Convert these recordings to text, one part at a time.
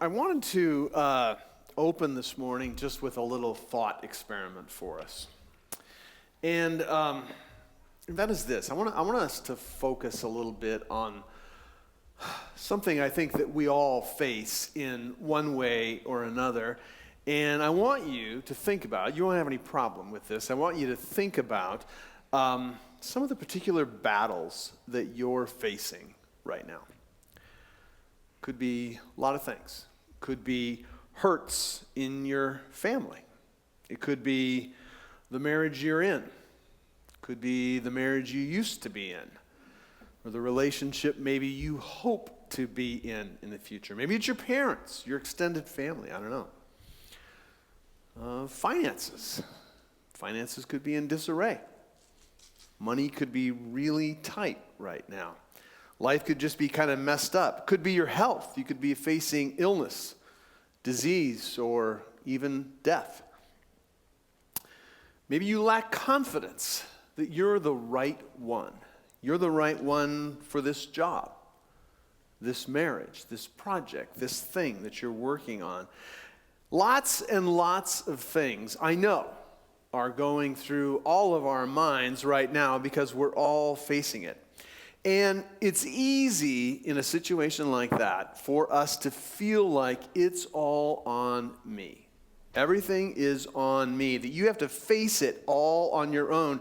I wanted to open this morning just with a little thought experiment for us. And that is this. I want us to focus a little bit on something I think that we all face in one way or another. And I want you to think about, you won't have any problem with this, I want you to think about some of the particular battles that you're facing right now. Could be a lot of things. Could be hurts in your family. It could be the marriage you're in. Could be the marriage you used to be in. Or the relationship maybe you hope to be in the future. Maybe it's your parents, your extended family, I don't know. Finances. Finances could be in disarray. Money could be really tight right now. Life could just be kind of messed up. Could be your health. You could be facing illness, disease, or even death. Maybe you lack confidence that you're the right one. You're the right one for this job, this marriage, this project, this thing that you're working on. Lots and lots of things, I know, are going through all of our minds right now because we're all facing it. And it's easy in a situation like that for us to feel like it's all on me. Everything is on me, that you have to face it all on your own.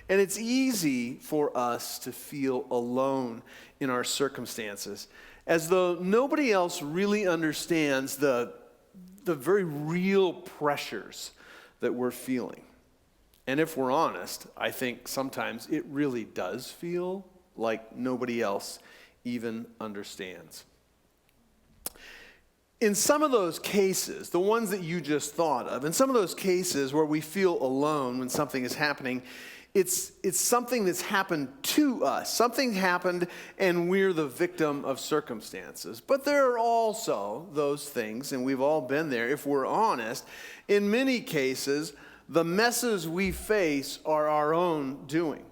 And it's easy for us to feel alone in our circumstances, as though nobody else really understands the very real pressures that we're feeling. And if we're honest, I think sometimes it really does feel like nobody else even understands. In some of those cases, the ones that you just thought of, in some of those cases where we feel alone when something is happening, it's something that's happened to us. Something happened and we're the victim of circumstances. But there are also those things, and we've all been there, if we're honest, in many cases, the messes we face are our own doing.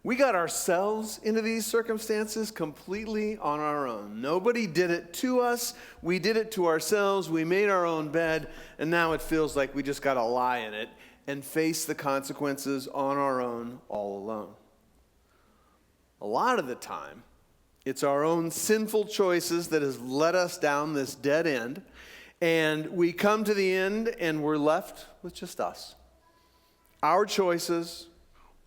We got ourselves into these circumstances completely on our own. Nobody did it to us. We did it to ourselves. We made our own bed, and now it feels like we just got to lie in it and face the consequences on our own, all alone. A lot of the time, it's our own sinful choices that has led us down this dead end, and we come to the end and we're left with just us. Our choices,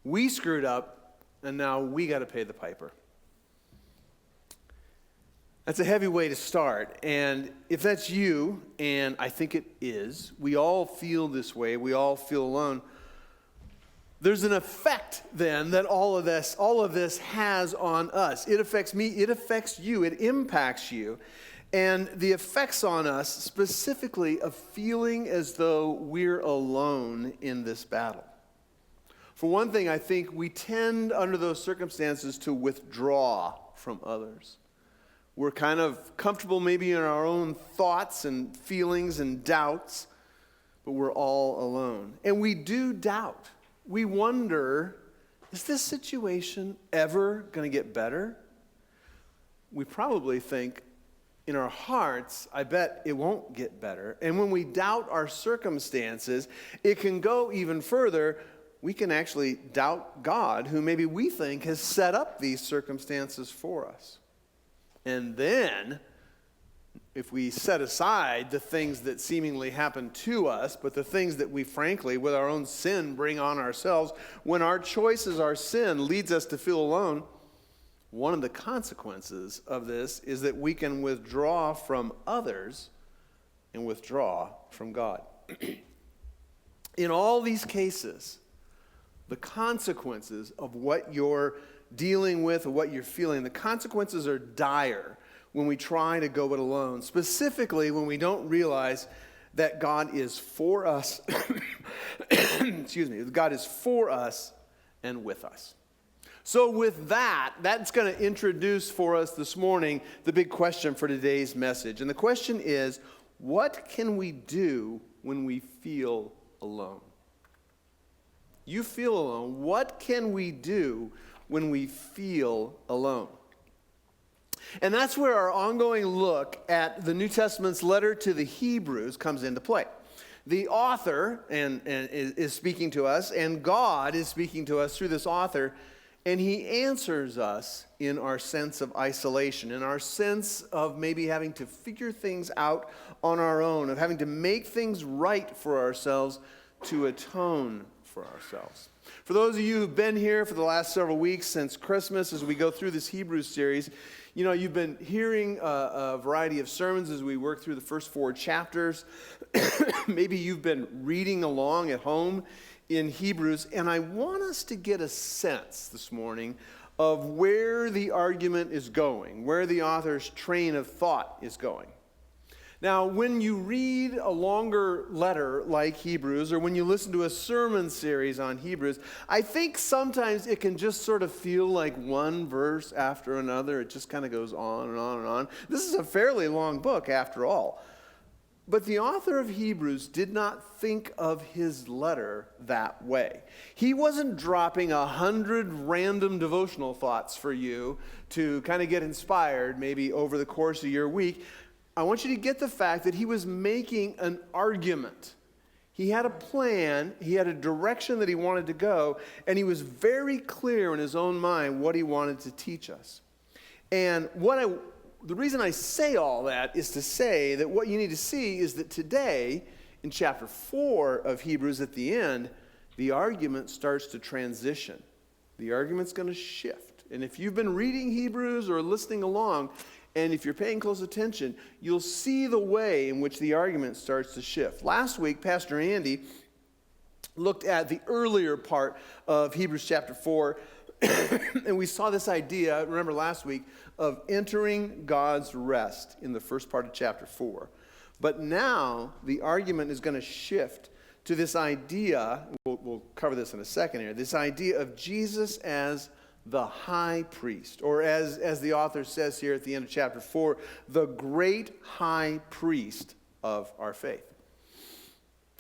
we screwed up, and now we got to pay the piper. That's a heavy way to start, and if that's you, and I think it is, we all feel this way, we all feel alone, there's an effect then that all of this has on us. It affects me, it affects you, it impacts you, and the effects on us specifically of feeling as though we're alone in this battle. For one thing, I think we tend under those circumstances to withdraw from others. We're kind of comfortable maybe in our own thoughts and feelings and doubts, but we're all alone. And we do doubt. We wonder, is this situation ever going to get better? We probably think in our hearts, I bet it won't get better. And when we doubt our circumstances, it can go even further. We can actually doubt God, who maybe we think has set up these circumstances for us. And then, if we set aside the things that seemingly happen to us, but the things that we frankly, with our own sin, bring on ourselves, when our choices, our sin, leads us to feel alone, one of the consequences of this is that we can withdraw from others and withdraw from God. In all these cases, the consequences of what you're dealing with or what you're feeling, the consequences are dire when we try to go it alone, specifically when we don't realize that God is for us, God is for us and with us. So with that, that's going to introduce for us this morning the big question for today's message. And the question is, what can we do when we feel alone? You feel alone. What can we do when we feel alone? And that's where our ongoing look at the New Testament's letter to the Hebrews comes into play. The author is speaking to us, and God is speaking to us through this author, and he answers us in our sense of isolation, in our sense of maybe having to figure things out on our own, of having to make things right for ourselves to atone for ourselves. For those of you who've been here for the last several weeks since Christmas, as we go through this Hebrews series, you know, you've been hearing a variety of sermons as we work through the first 4 chapters. Maybe you've been reading along at home in Hebrews, and I want us to get a sense this morning of where the argument is going, where the author's train of thought is going. Now, when you read a longer letter like Hebrews, or when you listen to a sermon series on Hebrews, I think sometimes it can just sort of feel like one verse after another. It just kind of goes on and on and on. This is a fairly long book, after all. But the author of Hebrews did not think of his letter that way. He wasn't dropping 100 random devotional thoughts for you to kind of get inspired maybe over the course of your week. I want you to get the fact that he was making an argument. He had a plan, he had a direction that he wanted to go, and he was very clear in his own mind what he wanted to teach us. And the reason I say all that is to say that what you need to see is that today, in chapter 4 of Hebrews at the end, the argument starts to transition. The argument's going to shift. And if you've been reading Hebrews or listening along, and if you're paying close attention, you'll see the way in which the argument starts to shift. Last week, Pastor Andy looked at the earlier part of Hebrews chapter 4, and we saw this idea, remember last week, of entering God's rest in the first part of chapter 4. But now, the argument is going to shift to this idea, we'll cover this in a second here, this idea of Jesus as the high priest, or as the author says here at the end of chapter 4, the great high priest of our faith.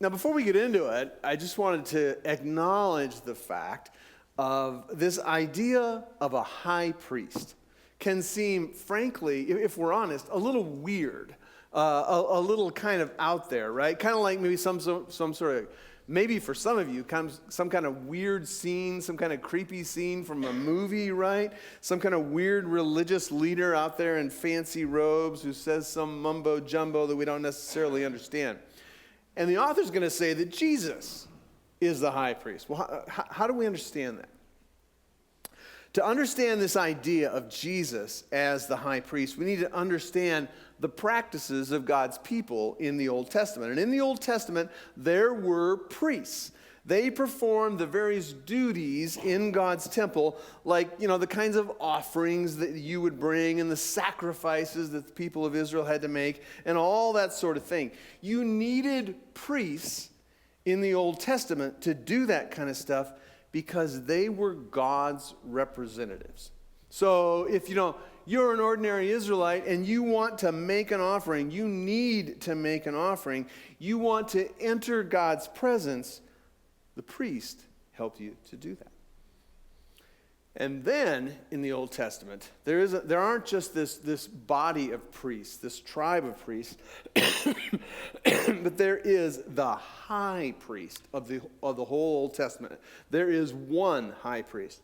Now, before we get into it, I just wanted to acknowledge the fact of this idea of a high priest can seem, frankly, if we're honest, a little weird, a little kind of out there, right? Kind of like maybe some sort of, maybe for some of you, some kind of weird scene, some kind of creepy scene from a movie, right? Some kind of weird religious leader out there in fancy robes who says some mumbo jumbo that we don't necessarily understand. And the author's going to say that Jesus is the high priest. Well, how do we understand that? To understand this idea of Jesus as the high priest, we need to understand the practices of God's people in the Old Testament. And in the Old Testament, there were priests. They performed the various duties in God's temple, like, the kinds of offerings that you would bring and the sacrifices that the people of Israel had to make and all that sort of thing. You needed priests in the Old Testament to do that kind of stuff because they were God's representatives. So if you're an ordinary Israelite and you want to make an offering, you need to make an offering, you want to enter God's presence, the priest helped you to do that. And then in the Old Testament, there aren't just this body of priests, this tribe of priests, but there is the high priest of the whole Old Testament. There is one high priest.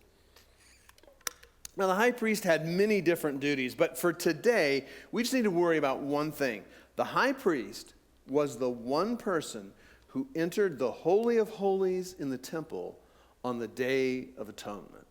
Now, the high priest had many different duties, but for today, we just need to worry about one thing. The high priest was the one person who entered the Holy of Holies in the temple on the Day of Atonement.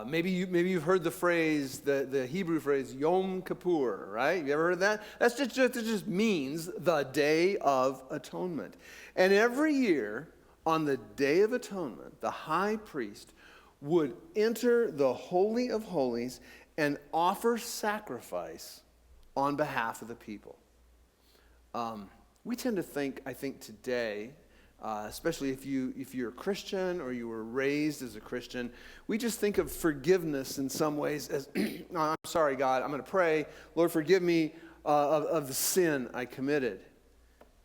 Maybe you've heard the phrase, the Hebrew phrase, Yom Kippur, right? You ever heard that? It just means the Day of Atonement. And every year, on the Day of Atonement, the high priest would enter the Holy of Holies and offer sacrifice on behalf of the people. We tend to think, I think today, especially if you're a Christian or you were raised as a Christian, we just think of forgiveness in some ways as, I'm sorry, God, I'm going to pray, Lord, forgive me of the sin I committed.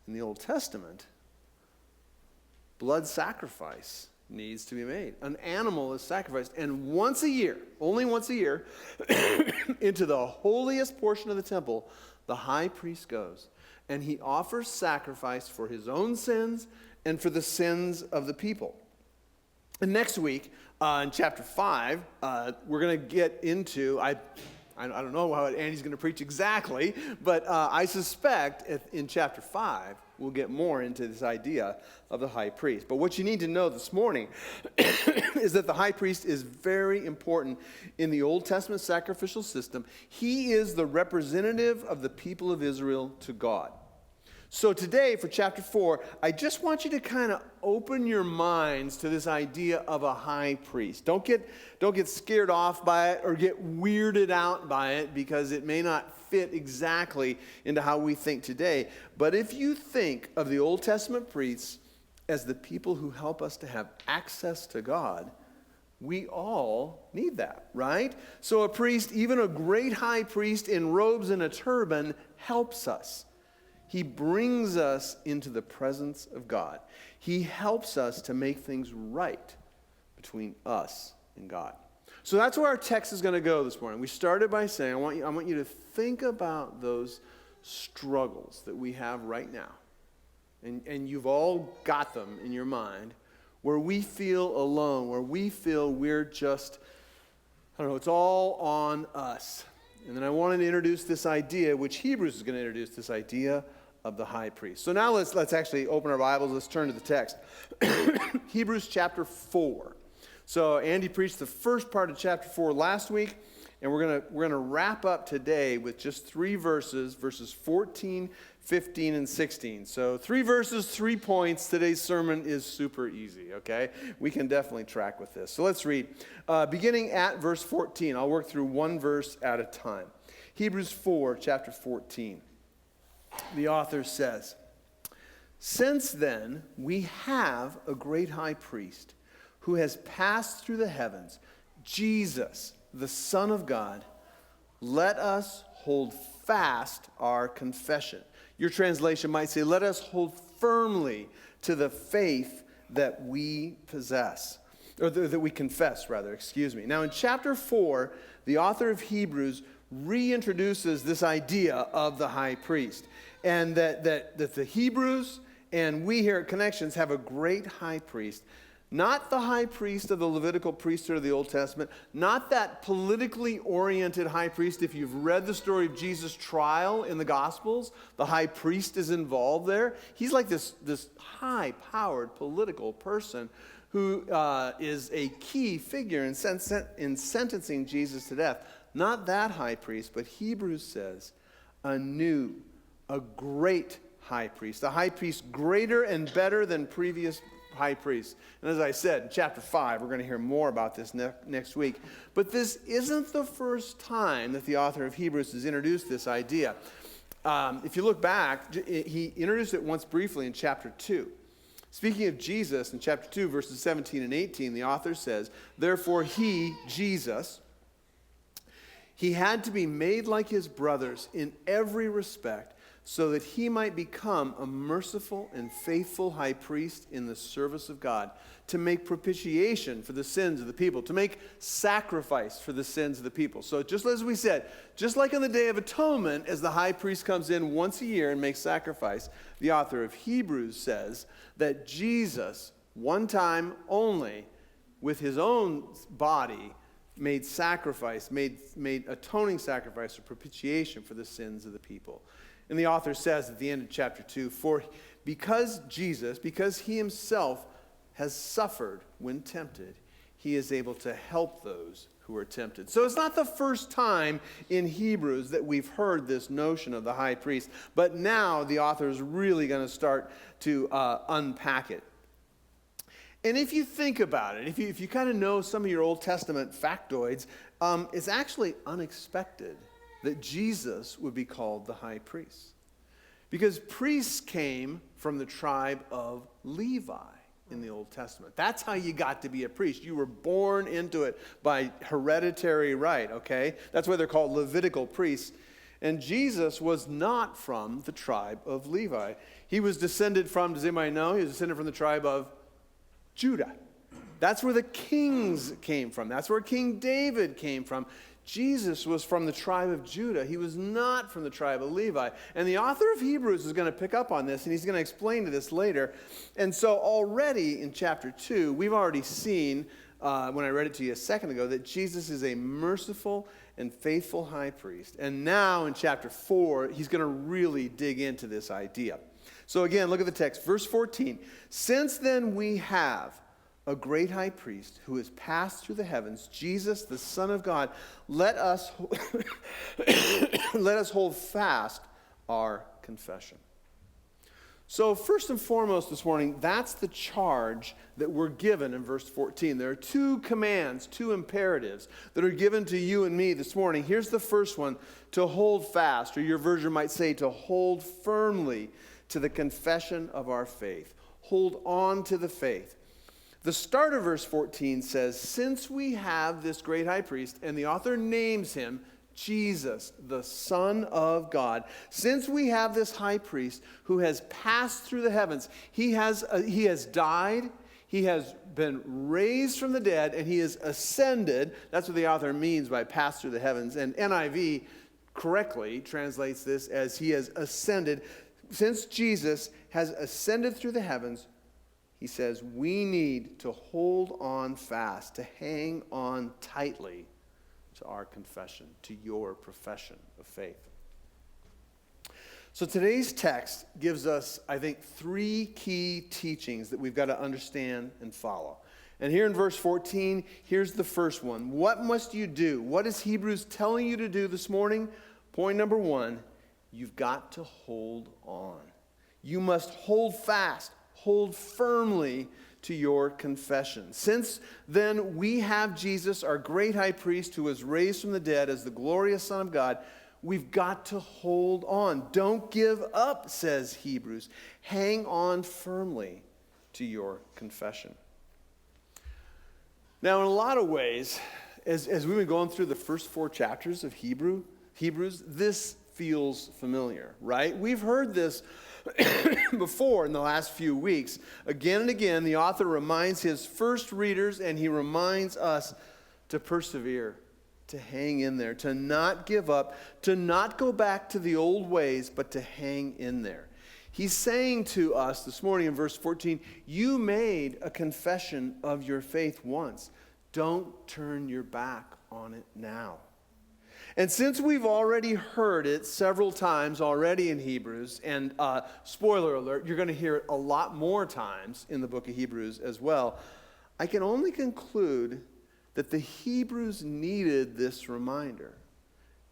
In the Old Testament, blood sacrifice needs to be made. An animal is sacrificed. And once a year, only once a year, into the holiest portion of the temple, the high priest goes. And he offers sacrifice for his own sins and for the sins of the people. And next week, in chapter 5, we're going to get into, I don't know how Andy's going to preach exactly, but I suspect in chapter 5, we'll get more into this idea of the high priest. But what you need to know this morning is that the high priest is very important in the Old Testament sacrificial system. He is the representative of the people of Israel to God. So today, for chapter 4, I just want you to kind of open your minds to this idea of a high priest. Don't get scared off by it or get weirded out by it, because it may not fit exactly into how we think today. But if you think of the Old Testament priests as the people who help us to have access to God, we all need that, right? So a priest, even a great high priest in robes and a turban, helps us. He brings us into the presence of God. He helps us to make things right between us and God. So that's where our text is going to go this morning. We started by saying, I want you to think about those struggles that we have right now. And you've all got them in your mind, where we feel alone, where we feel we're just, it's all on us. And then I wanted to introduce this idea, which Hebrews is going to introduce, this idea of the high priest. So now let's actually open our Bibles. Let's turn to the text. Hebrews chapter 4. So Andy preached the first part of chapter 4 last week, and we're gonna wrap up today with just 3 verses 14, 15, and 16. So 3 verses, 3 points. Today's sermon is super easy, okay? We can definitely track with this. So let's read. Beginning at verse 14. I'll work through one verse at a time. Hebrews 4, chapter 14. The author says, "Since then we have a great high priest who has passed through the heavens, Jesus, the Son of God, let us hold fast our confession." Your translation might say, let us hold firmly to the faith that we possess, or that we confess, rather, excuse me. Now in chapter 4, the author of Hebrews reintroduces this idea of the high priest, and that the Hebrews and we here at Connections have a great high priest. Not the high priest of the Levitical priesthood of the Old Testament, not that politically oriented high priest. If you've read the story of Jesus' trial in the Gospels, the high priest is involved there. He's like this high-powered political person who is a key figure in sentencing Jesus to death. Not that high priest, but Hebrews says a great high priest, a high priest greater and better than previous high priests. And as I said, in chapter 5, we're going to hear more about this next week. But this isn't the first time that the author of Hebrews has introduced this idea. If you look back, he introduced it once briefly in chapter 2. Speaking of Jesus, in chapter 2, verses 17 and 18, the author says, "Therefore he, Jesus, he had to be made like his brothers in every respect, so that he might become a merciful and faithful high priest in the service of God, to make propitiation for the sins of the people," to make sacrifice for the sins of the people. So just as we said, just like on the Day of Atonement, as the high priest comes in once a year and makes sacrifice, the author of Hebrews says that Jesus, one time only, with his own body, made sacrifice, made atoning sacrifice or propitiation for the sins of the people. And the author says at the end of chapter 2, because he himself has suffered when tempted, he is able to help those who are tempted. So it's not the first time in Hebrews that we've heard this notion of the high priest, but now the author is really going to start to unpack it. And if you think about it, if you kind of know some of your Old Testament factoids, it's actually unexpected that Jesus would be called the high priest. Because priests came from the tribe of Levi in the Old Testament. That's how you got to be a priest. You were born into it by hereditary right, okay? That's why they're called Levitical priests. And Jesus was not from the tribe of Levi. He was descended from, does anybody know? He was descended from the tribe of Judah. That's where the kings came from. That's where King David came from. Jesus was from the tribe of Judah. He was not from the tribe of Levi. And the author of Hebrews is going to pick up on this, and he's going to explain to this later. And so already in chapter 2, we've already seen, when I read it to you a second ago, that Jesus is a merciful and faithful high priest. And now in chapter 4, he's going to really dig into this idea. So again, look at the text. Verse 14. Since then we have a great high priest who has passed through the heavens, Jesus, the Son of God, let us hold fast our confession. So first and foremost this morning, that's the charge that we're given in verse 14. There are two commands, two imperatives that are given to you and me this morning. Here's the first one, to hold fast, or your version might say to hold firmly to the confession of our faith. Hold on to the faith. The start of verse 14 says, since we have this great high priest, and the author names him Jesus, the Son of God. Since we have this high priest who has passed through the heavens, he has died, he has been raised from the dead, and he is ascended. That's what the author means by passed through the heavens. And NIV correctly translates this as he has ascended. Since Jesus has ascended through the heavens, he says we need to hold on fast, to hang on tightly to our confession, to your profession of faith. So today's text gives us, I think, three key teachings that we've got to understand and follow. And here in verse 14, here's the first one. What must you do? What is Hebrews telling you to do this morning? Point number one, you've got to hold on. You must hold fast. Hold firmly to your confession. Since then we have Jesus, our great high priest, who was raised from the dead as the glorious Son of God, we've got to hold on. Don't give up, says Hebrews. Hang on firmly to your confession. Now, in a lot of ways, as we've been going through the first 4 chapters of Hebrews, this feels familiar, right? We've heard this before in the last few weeks. Again and again, the author reminds his first readers, and he reminds us to persevere, to hang in there, to not give up, to not go back to the old ways, but to hang in there. He's saying to us this morning in verse 14, you made a confession of your faith once. Don't turn your back on it now. And since we've already heard it several times already in Hebrews, and spoiler alert, you're going to hear it a lot more times in the book of Hebrews as well, I can only conclude that the Hebrews needed this reminder.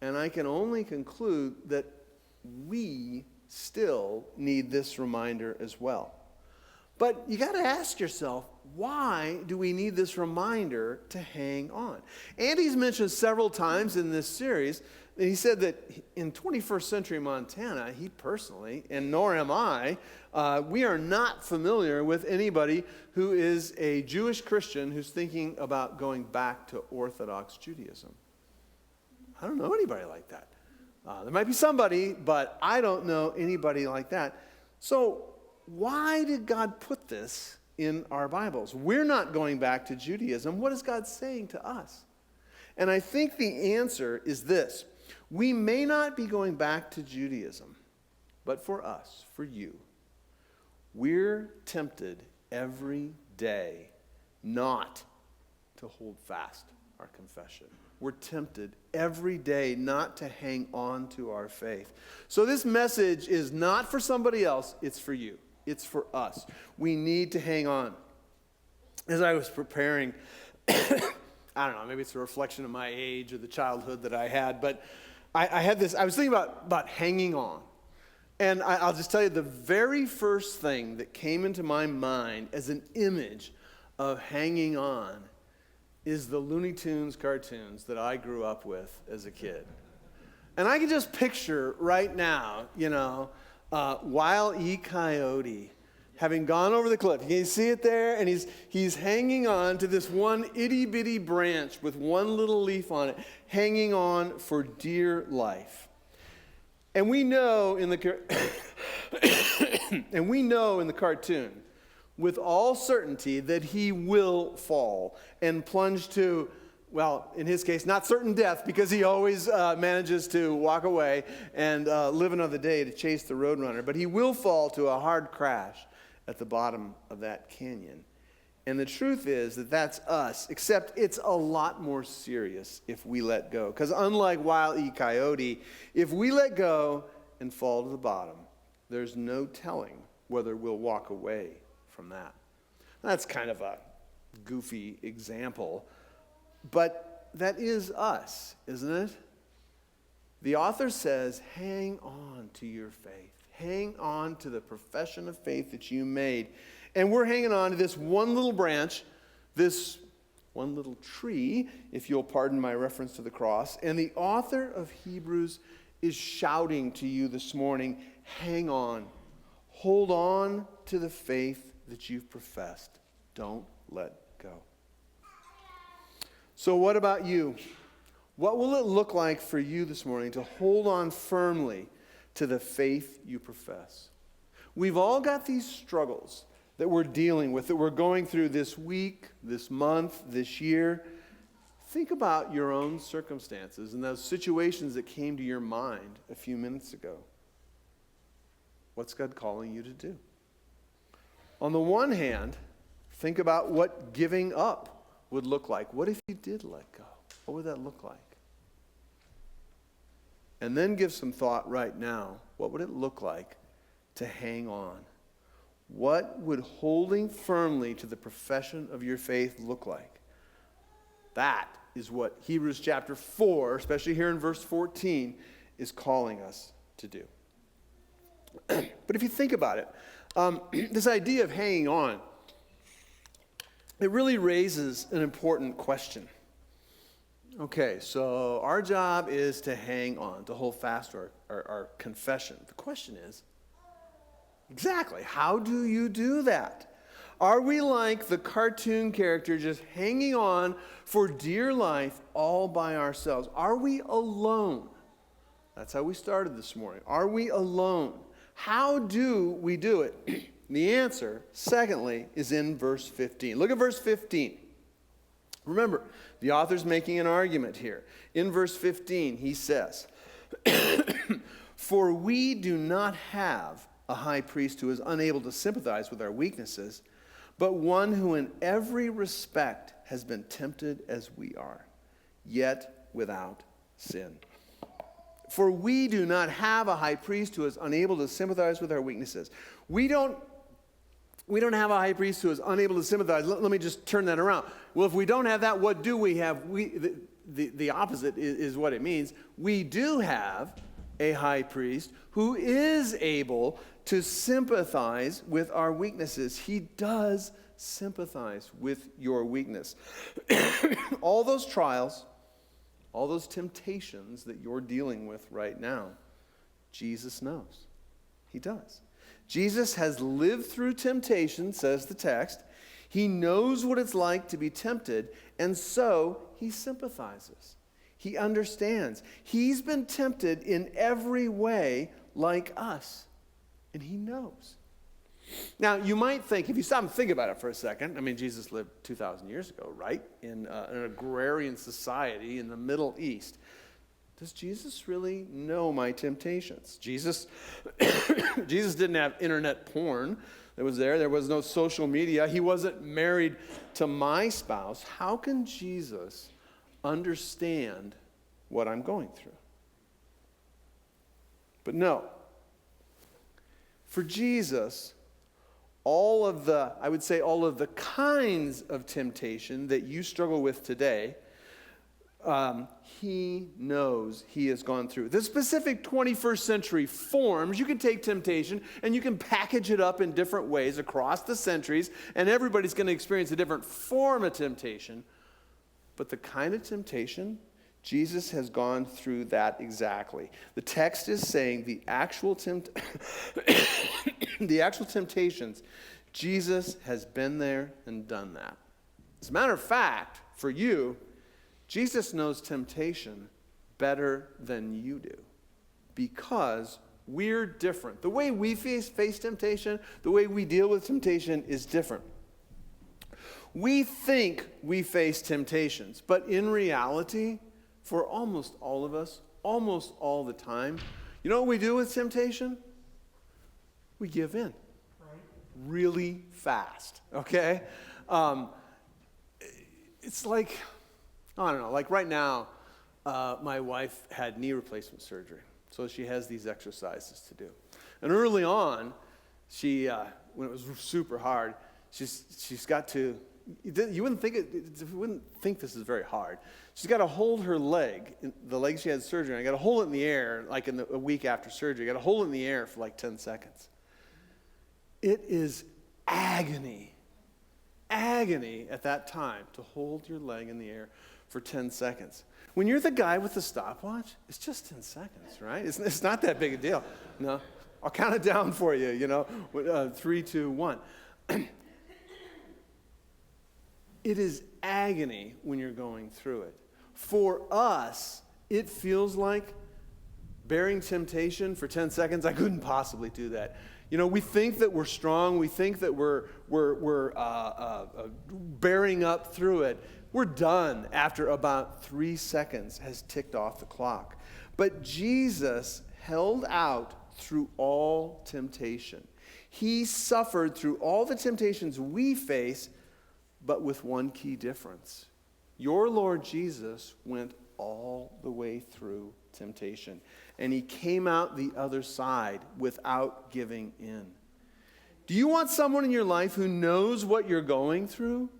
And I can only conclude that we still need this reminder as well. But you got to ask yourself, why do we need this reminder to hang on? Andy's mentioned several times in this series, and he said that in 21st century Montana, he personally, and nor am I, we are not familiar with anybody who is a Jewish Christian who's thinking about going back to Orthodox Judaism. I don't know anybody like that. There might be somebody, but I don't know anybody like that. So why did God put this in our Bibles? We're not going back to Judaism. What is God saying to us? And I think the answer is this. We may not be going back to Judaism, but for us, for you, we're tempted every day not to hold fast our confession. We're tempted every day not to hang on to our faith. So this message is not for somebody else, it's for you. It's for us. We need to hang on. As I was preparing, I don't know, maybe it's a reflection of my age or the childhood that I had, but I was thinking about hanging on. And I'll just tell you, the very first thing that came into my mind as an image of hanging on is the Looney Tunes cartoons that I grew up with as a kid. And I can just picture right now, Wile E. Coyote having gone over the cliff. You can see it there, and he's hanging on to this one itty-bitty branch with one little leaf on it, hanging on for dear life. And we know in the cartoon, with all certainty that he will fall and plunge to, well, in his case, not certain death, because he always manages to walk away and live another day to chase the roadrunner. But he will fall to a hard crash at the bottom of that canyon. And the truth is that that's us, except it's a lot more serious if we let go. Because unlike Wile E. Coyote, if we let go and fall to the bottom, there's no telling whether we'll walk away from that. That's kind of a goofy example, but that is us, isn't it? The author says, hang on to your faith. Hang on to the profession of faith that you made. And we're hanging on to this one little branch, this one little tree, if you'll pardon my reference to the cross. And the author of Hebrews is shouting to you this morning, hang on. Hold on to the faith that you've professed. Don't let go. So what about you? What will it look like for you this morning to hold on firmly to the faith you profess? We've all got these struggles that we're dealing with, that we're going through this week, this month, this year. Think about your own circumstances and those situations that came to your mind a few minutes ago. What's God calling you to do? On the one hand, think about what giving up would look like. What if you did let go? What would that look like? And then give some thought right now. What would it look like to hang on? What would holding firmly to the profession of your faith look like? That is what Hebrews chapter 4, especially here in verse 14, is calling us to do. But if you think about it, this idea of hanging on, it really raises an important question. Okay, so our job is to hang on, to hold fast to our confession. The question is, exactly, how do you do that? Are we like the cartoon character just hanging on for dear life all by ourselves? Are we alone? That's how we started this morning. Are we alone? How do we do it? The answer, secondly, is in verse 15. Look at verse 15. Remember, the author's making an argument here. In verse 15, he says, "For we do not have a high priest who is unable to sympathize with our weaknesses, but one who in every respect has been tempted as we are, yet without sin." For we do not have a high priest who is unable to sympathize with our weaknesses. We don't have a high priest who is unable to sympathize. Let me just turn that around. Well, if we don't have that, what do we have? The opposite is what it means. We do have a high priest who is able to sympathize with our weaknesses. He does sympathize with your weakness. All those trials, all those temptations that you're dealing with right now, Jesus knows. He does. Jesus has lived through temptation, says the text. He knows what it's like to be tempted, and so he sympathizes. He understands. He's been tempted in every way like us, and he knows. Now, you might think, if you stop and think about it for a second, I mean, Jesus lived 2,000 years ago, right? In an agrarian society in the Middle East. Does Jesus really know my temptations? Jesus didn't have internet porn that was there. There was no social media. He wasn't married to my spouse. How can Jesus understand what I'm going through? But no. For Jesus, all of the kinds of temptation that you struggle with today, he knows he has gone through. The specific 21st century forms, you can take temptation and you can package it up in different ways across the centuries, and everybody's going to experience a different form of temptation. But the kind of temptation, Jesus has gone through that exactly. The text is saying the actual temptations, Jesus has been there and done that. As a matter of fact, for you, Jesus knows temptation better than you do because We're different. The way we face temptation, the way we deal with temptation is different. We think we face temptations, but in reality, for almost all of us, almost all the time, you know what we do with temptation? We give in really fast, okay? It's like, I don't know, like right now, my wife had knee replacement surgery, so she has these exercises to do. And early on, she, when it was super hard, she's got to, you wouldn't think this is very hard. She's got to hold her leg, the leg she had surgery on. I got to hold it in the air, like a week after surgery. I got to hold it in the air for like 10 seconds. It is agony at that time to hold your leg in the air for 10 seconds. When you're the guy with the stopwatch, it's just 10 seconds, right? It's not that big a deal. No, I'll count it down for you, 3, 2, 1. It is agony when you're going through it. For us, it feels like bearing temptation for 10 seconds. I couldn't possibly do that. We think that we're strong. We think that we're bearing up through it. We're done after about 3 seconds has ticked off the clock. But Jesus held out through all temptation. He suffered through all the temptations we face, but with one key difference. Your Lord Jesus went all the way through temptation, and he came out the other side without giving in. Do you want someone in your life who knows what you're going through?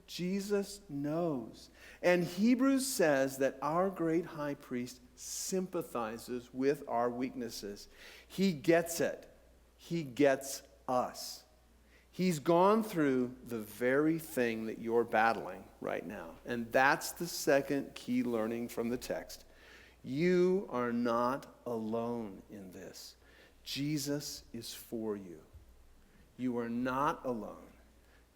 Jesus knows. And Hebrews says that our great high priest sympathizes with our weaknesses. He gets it. He gets us. He's gone through the very thing that you're battling right now. And that's the second key learning from the text. You are not alone in this. Jesus is for you. You are not alone.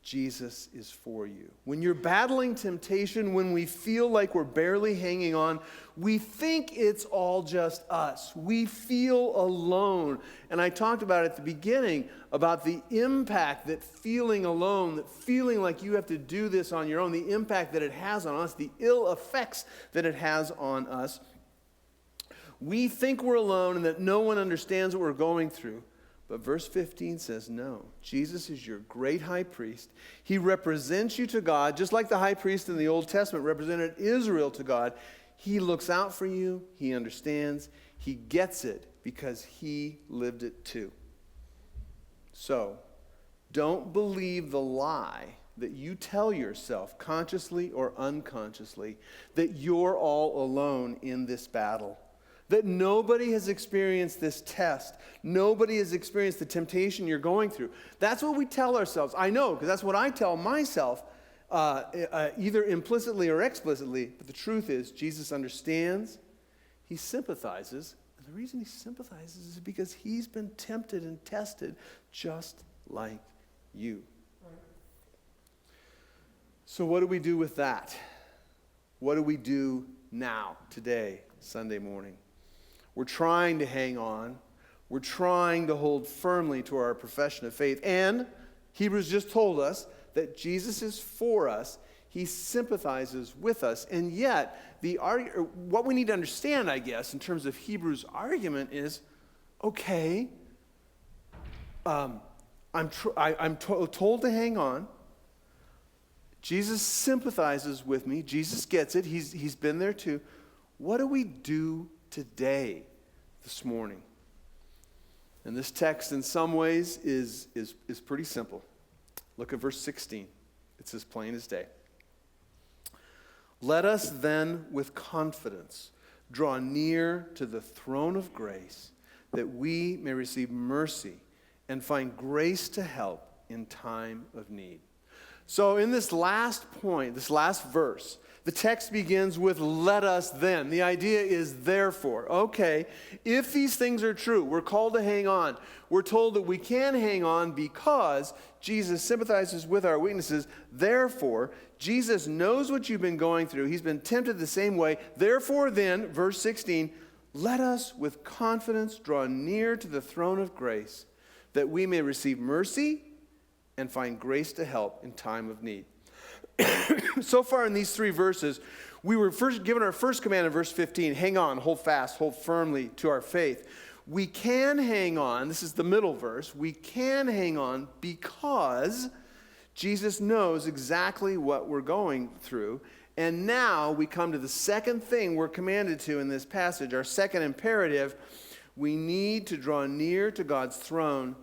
Jesus is for you. When you're battling temptation, when we feel like we're barely hanging on, we think it's all just us. We feel alone. And I talked about at the beginning about the impact that feeling alone, that feeling like you have to do this on your own, the impact that it has on us, the ill effects that it has on us. We think we're alone and that no one understands what we're going through. But verse 15 says, no, Jesus is your great high priest. He represents you to God, just like the high priest in the Old Testament represented Israel to God. He looks out for you. He understands. He gets it because he lived it too. So, don't believe the lie that you tell yourself, consciously or unconsciously, that you're all alone in this battle. That nobody has experienced this test. Nobody has experienced the temptation you're going through. That's what we tell ourselves. I know, because that's what I tell myself, either implicitly or explicitly. But the truth is, Jesus understands. He sympathizes. And the reason he sympathizes is because he's been tempted and tested just like you. So what do we do with that? What do we do now, today, Sunday morning? We're trying to hang on. We're trying to hold firmly to our profession of faith. And Hebrews just told us that Jesus is for us. He sympathizes with us. And yet, what we need to understand, I guess, in terms of Hebrews' argument is, okay, I'm told to hang on. Jesus sympathizes with me. Jesus gets it. He's been there too. What do we do today, this morning? And this text in some ways is pretty simple. Look at verse 16. It's as plain as day. Let us then with confidence draw near to the throne of grace, that we may receive mercy and find grace to help in time of need. So in this last point, this last verse, the text begins with let us then. The idea is therefore. Okay, if these things are true, we're called to hang on. We're told that we can hang on because Jesus sympathizes with our weaknesses. Therefore, Jesus knows what you've been going through. He's been tempted the same way. Therefore then, verse 16, let us with confidence draw near to the throne of grace, that we may receive mercy and find grace to help in time of need. So far in these 3 verses, we were first given our first command in verse 15, hang on, hold fast, hold firmly to our faith. We can hang on, this is the middle verse, we can hang on because Jesus knows exactly what we're going through. And now we come to the second thing we're commanded to in this passage, our second imperative. We need to draw near to God's throne.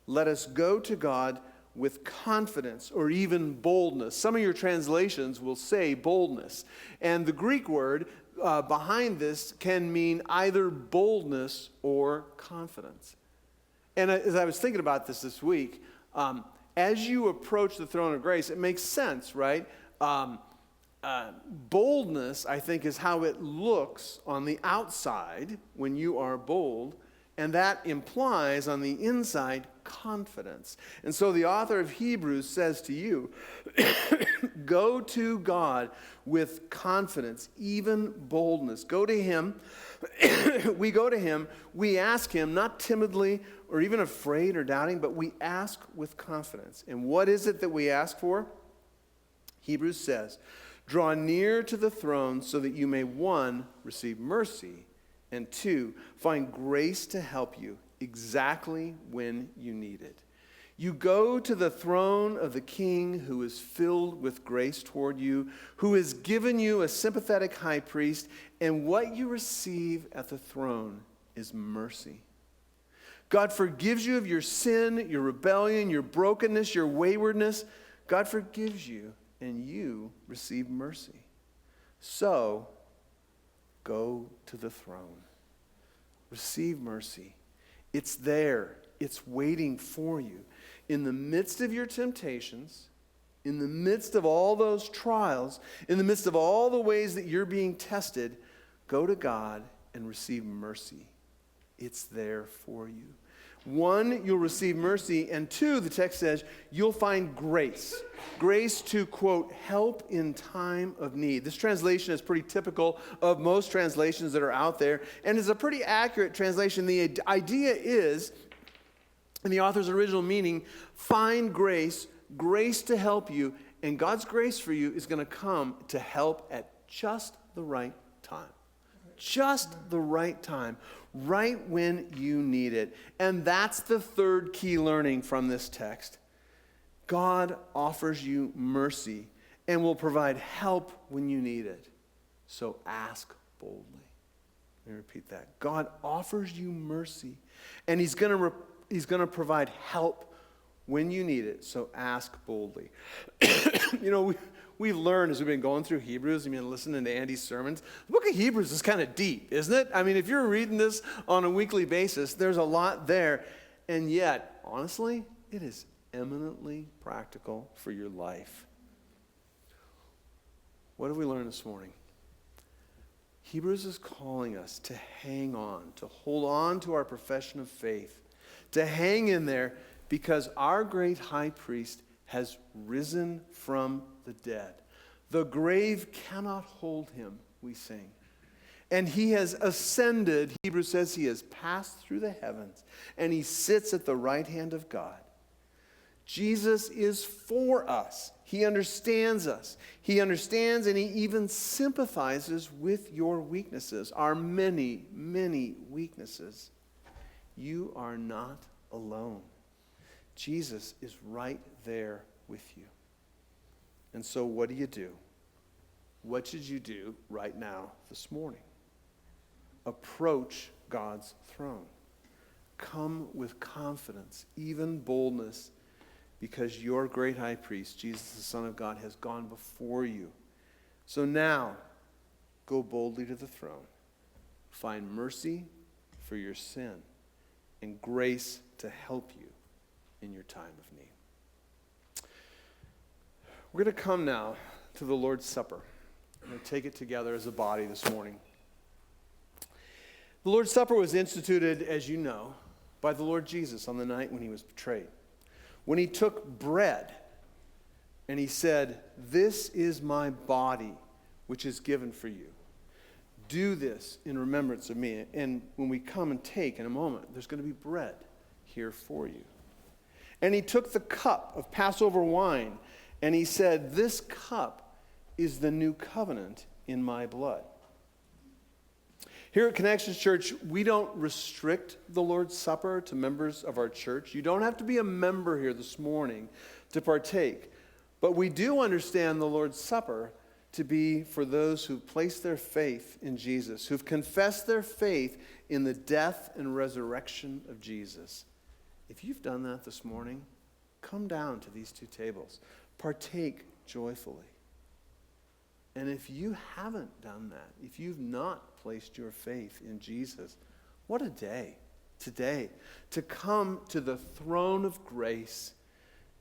Let us go to God with confidence or even boldness. Some of your translations will say boldness. And the Greek word behind this can mean either boldness or confidence. And as I was thinking about this week, as you approach the throne of grace, it makes sense, right? Boldness, I think, is how it looks on the outside when you are bold. And that implies on the inside confidence. And so the author of Hebrews says to you, go to God with confidence, even boldness. Go to him. We go to him. We ask him, not timidly or even afraid or doubting, but we ask with confidence. And what is it that we ask for? Hebrews says, draw near to the throne so that you may, 1, receive mercy, and 2, find grace to help you exactly when you need it. You go to the throne of the King who is filled with grace toward you, who has given you a sympathetic high priest, and what you receive at the throne is mercy. God forgives you of your sin, your rebellion, your brokenness, your waywardness. God forgives you, and you receive mercy. So, go to the throne. Receive mercy. It's there. It's waiting for you. In the midst of your temptations, in the midst of all those trials, in the midst of all the ways that you're being tested, go to God and receive mercy. It's there for you. 1, you'll receive mercy, and 2, the text says, you'll find grace. Grace to, quote, help in time of need. This translation is pretty typical of most translations that are out there, and is a pretty accurate translation. The idea is, in the author's original meaning, find grace, grace to help you, and God's grace for you is going to come to help at just the right time. Just the right time, right when you need it. And that's the third key learning from this text. God offers you mercy and will provide help when you need it. So ask boldly. Let me repeat that. God offers you mercy, and he's going to provide help when you need it. So ask boldly. We've learned as we've been going through Hebrews, listening to Andy's sermons, the book of Hebrews is kind of deep, isn't it? If you're reading this on a weekly basis, there's a lot there. And yet, honestly, it is eminently practical for your life. What have we learned this morning? Hebrews is calling us to hang on, to hold on to our profession of faith, to hang in there because our great high priest has risen from the dead. The grave cannot hold him, we sing. And he has ascended, Hebrews says he has passed through the heavens, and he sits at the right hand of God. Jesus is for us. He understands us. He understands and he even sympathizes with your weaknesses, our many, many weaknesses. You are not alone. Jesus is right there with you. And so what do? What should you do right now this morning? Approach God's throne. Come with confidence, even boldness, because your great high priest, Jesus, the Son of God, has gone before you. So now, go boldly to the throne. Find mercy for your sin and grace to help you in your time of need. We're going to come now to the Lord's Supper. We're going to take it together as a body this morning. The Lord's Supper was instituted, as you know, by the Lord Jesus on the night when he was betrayed. When he took bread and he said, "This is my body, which is given for you. Do this in remembrance of me. And when we come and take in a moment, there's going to be bread here for you. And he took the cup of Passover wine, and he said, this cup is the new covenant in my blood. Here at Connections Church, we don't restrict the Lord's Supper to members of our church. You don't have to be a member here this morning to partake. But we do understand the Lord's Supper to be for those who've placed their faith in Jesus, who've confessed their faith in the death and resurrection of Jesus. If you've done that this morning, come down to these two tables. Partake joyfully. And if you haven't done that, if you've not placed your faith in Jesus, what a day today to come to the throne of grace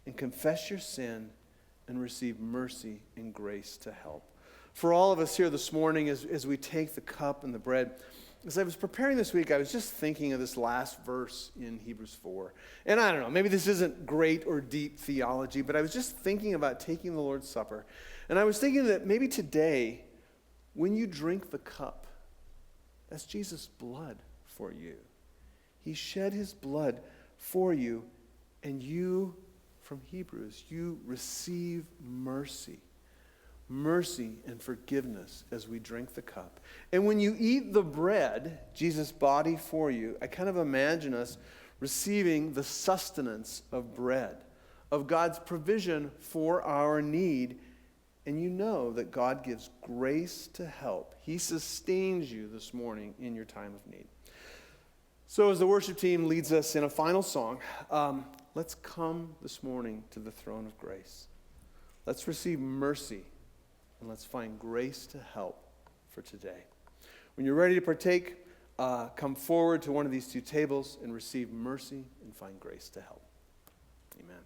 and confess your sin and receive mercy and grace to help. For all of us here this morning, as we take the cup and the bread, as I was preparing this week, I was just thinking of this last verse in Hebrews 4. And I don't know, maybe this isn't great or deep theology, but I was just thinking about taking the Lord's Supper. And I was thinking that maybe today, when you drink the cup, that's Jesus' blood for you. He shed his blood for you, and you, from Hebrews, you receive mercy. Mercy and forgiveness as we drink the cup. And when you eat the bread, Jesus' body for you, I kind of imagine us receiving the sustenance of bread, of God's provision for our need. And you know that God gives grace to help. He sustains you this morning in your time of need. So as the worship team leads us in a final song, let's come this morning to the throne of grace. Let's receive mercy, and let's find grace to help for today. When you're ready to partake, come forward to one of these two tables and receive mercy and find grace to help. Amen.